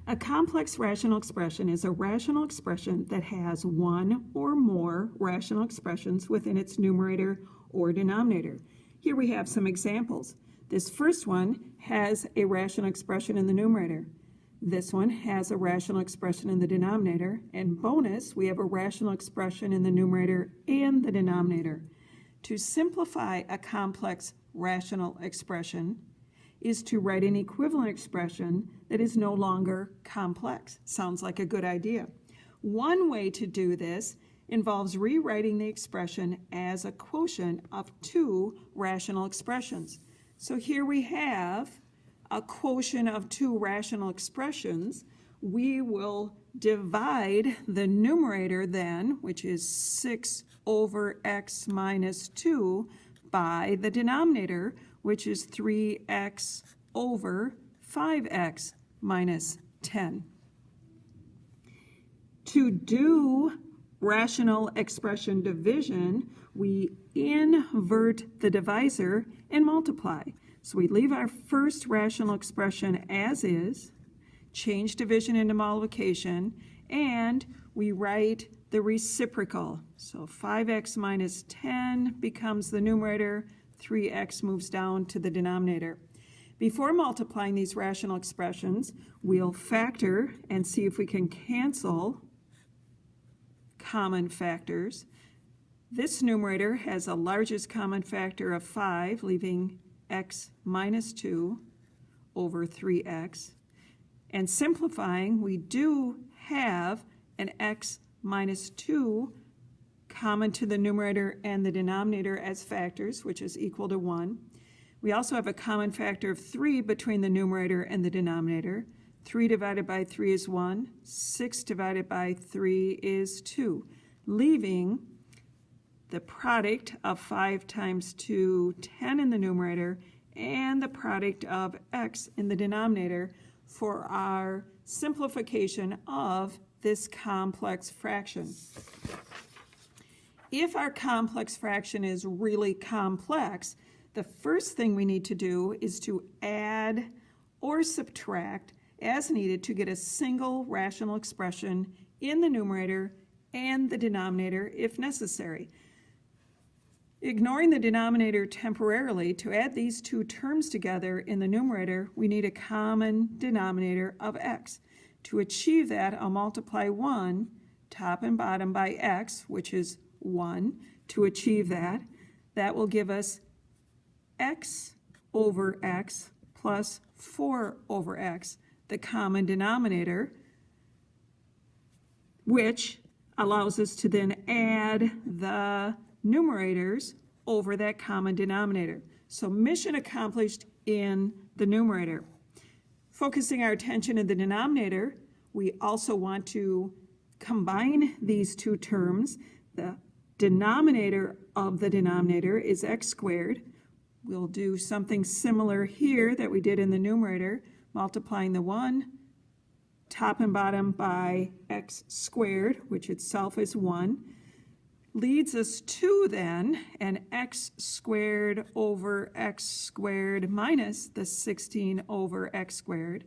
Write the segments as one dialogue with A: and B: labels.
A: A complex rational expression is a rational expression that has one or more rational expressions within its numerator or denominator. Here we have some examples. This first one has a rational expression in the numerator. This one has a rational expression in the denominator. And bonus, we have a rational expression in the numerator and the denominator. To simplify a complex rational expression is to write an equivalent expression that is no longer complex. Sounds like a good idea. One way to do this involves rewriting the expression as a quotient of two rational expressions. So here we have a quotient of two rational expressions. We will divide the numerator then, which is 6 over x minus 2, by the denominator, which is 3x over 5x minus 10. To do rational expression division, we invert the divisor and multiply. So we leave our first rational expression as is, change division into multiplication, and we write the reciprocal. So 5x minus 10 becomes the numerator, 3x moves down to the denominator. Before multiplying these rational expressions, we'll factor and see if we can cancel common factors. This numerator has a largest common factor of 5, leaving x minus 2 over 3x. And simplifying, we do have an x minus 2 common to the numerator and the denominator as factors, which is equal to 1. We also have a common factor of 3 between the numerator and the denominator. 3 divided by 3 is 1. 6 divided by 3 is 2, leaving the product of 5 times 2, 10 in the numerator, and the product of x in the denominator for our simplification of this complex fraction. If our complex fraction is really complex, the first thing we need to do is to add or subtract as needed to get a single rational expression in the numerator and the denominator if necessary. Ignoring the denominator temporarily, to add these two terms together in the numerator, we need a common denominator of x. To achieve that, I'll multiply 1 top and bottom by x, which is 1. To achieve that, that will give us x over x plus 4 over x, the common denominator, which allows us to then add the numerators over that common denominator. So mission accomplished in the numerator. Focusing our attention in the denominator, we also want to combine these two terms. The denominator of the denominator is x squared. We'll do something similar here that we did in the numerator, multiplying the 1 top and bottom by x squared, which itself is 1, leads us to then an x squared over x squared minus the 16 over x squared.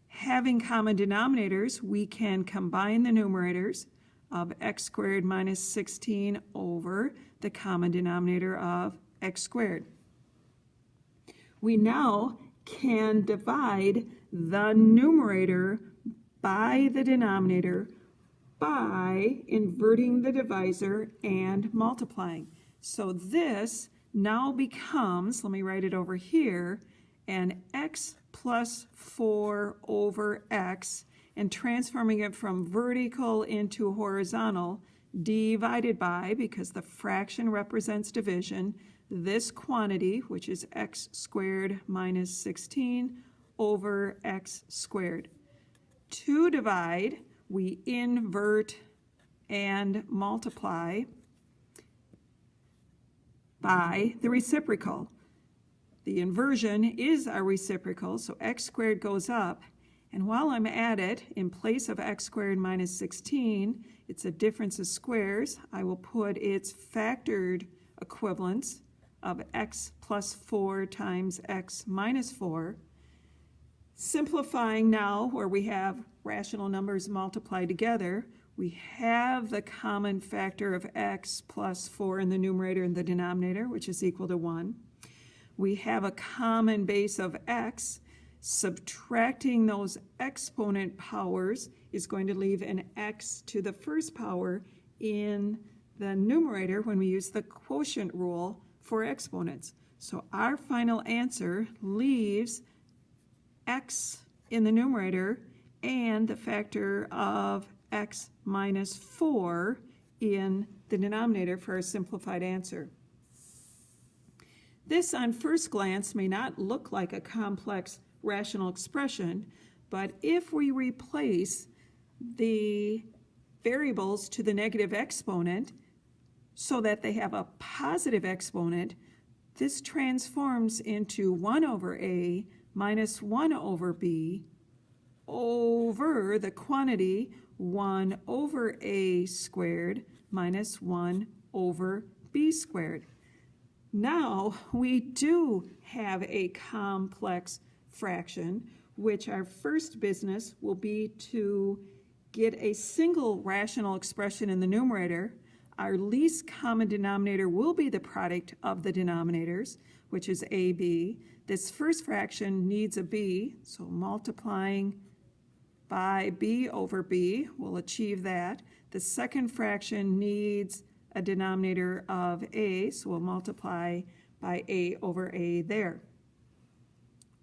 A: Having common denominators, we can combine the numerators of x squared minus 16 over the common denominator of x squared. We now can divide the numerator by the denominator by inverting the divisor and multiplying. So this now becomes, let me write it over here, an x plus 4 over x, and transforming it from vertical into horizontal, divided by, because the fraction represents division, this quantity, which is x squared minus 16 over x squared. To divide, we invert and multiply by the reciprocal. The inversion is our reciprocal, so x squared goes up. And while I'm at it, in place of x squared minus 16, it's a difference of squares. I will put its factored equivalence of x plus 4 times x minus 4. Simplifying now, where we have rational numbers multiplied together, we have the common factor of x plus 4 in the numerator and the denominator, which is equal to 1. We have a common base of x. Subtracting those exponent powers is going to leave an x to the first power in the numerator when we use the quotient rule for exponents. So our final answer leaves x in the numerator and the factor of x minus 4 in the denominator for our simplified answer. This, on first glance, may not look like a complex rational expression, but if we replace the variables to the negative exponent so that they have a positive exponent, this transforms into 1 over a minus 1 over b over the quantity 1 over a squared minus 1 over b squared. Now we do have a complex fraction, which our first business will be to get a single rational expression in the numerator. Our least common denominator will be the product of the denominators, which is ab. This first fraction needs a b, so multiplying by b over b will achieve that. The second fraction needs a denominator of a, so we'll multiply by a over a there.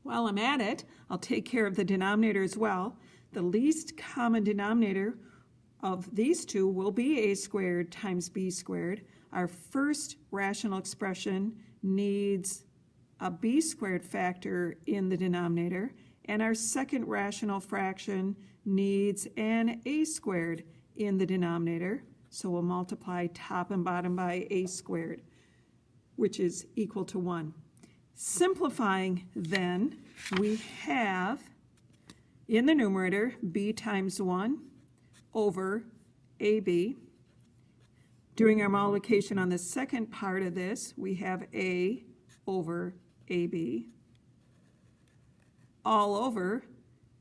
A: While I'm at it, I'll take care of the denominator as well. The least common denominator of these two will be a squared times b squared. Our first rational expression needs a b squared factor in the denominator, and our second rational fraction needs an a squared in the denominator. So we'll multiply top and bottom by a squared, which is equal to 1. Simplifying then, we have in the numerator b times 1 over ab. Doing our multiplication on the second part of this, we have a over ab. All over,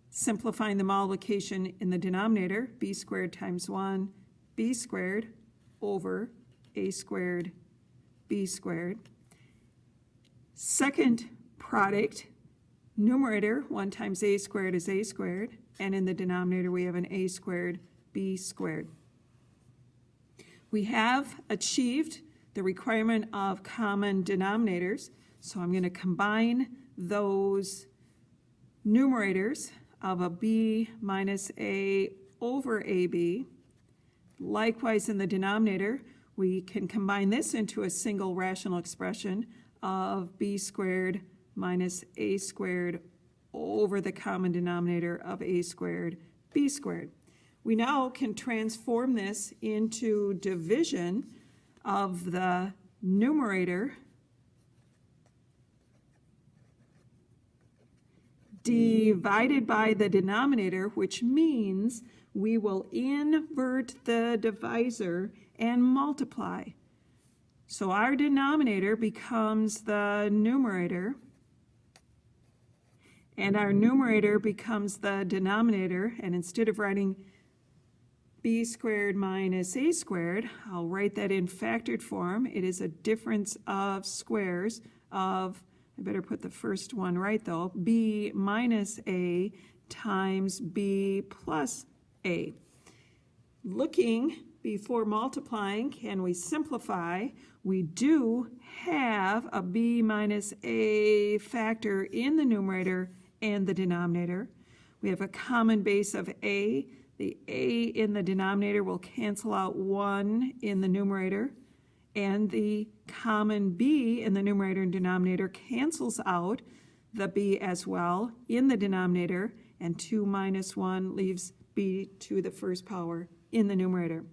A: simplifying the multiplication in the denominator, b squared times 1, b squared over a squared, b squared. Second product, numerator, 1 times a squared is a squared, and in the denominator we have an a squared, b squared. We have achieved the requirement of common denominators, so I'm going to combine those numerators of a b minus a over ab. Likewise, in the denominator, we can combine this into a single rational expression of b squared minus a squared over the common denominator of a squared, b squared. We now can transform this into division of the numerator divided by the denominator, which means we will invert the divisor and multiply. So our denominator becomes the numerator, and our numerator becomes the denominator, and instead of writing b squared minus a squared, I'll write that in factored form. It is a difference of squares of, I better put the first one right though, b minus a times b plus a. Looking before multiplying, can we simplify? We do have a b minus a factor in the numerator and the denominator. We have a common base of a. The a in the denominator will cancel out 1 in the numerator, and the common b in the numerator and denominator cancels out the b as well in the denominator, and 2 minus 1 leaves b to the first power in the numerator.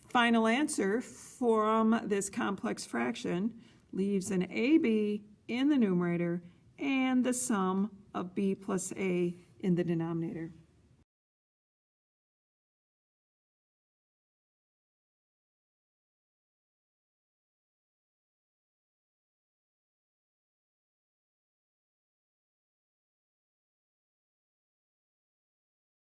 A: Final answer from this complex fraction leaves an ab in the numerator and the sum of b plus a in the denominator.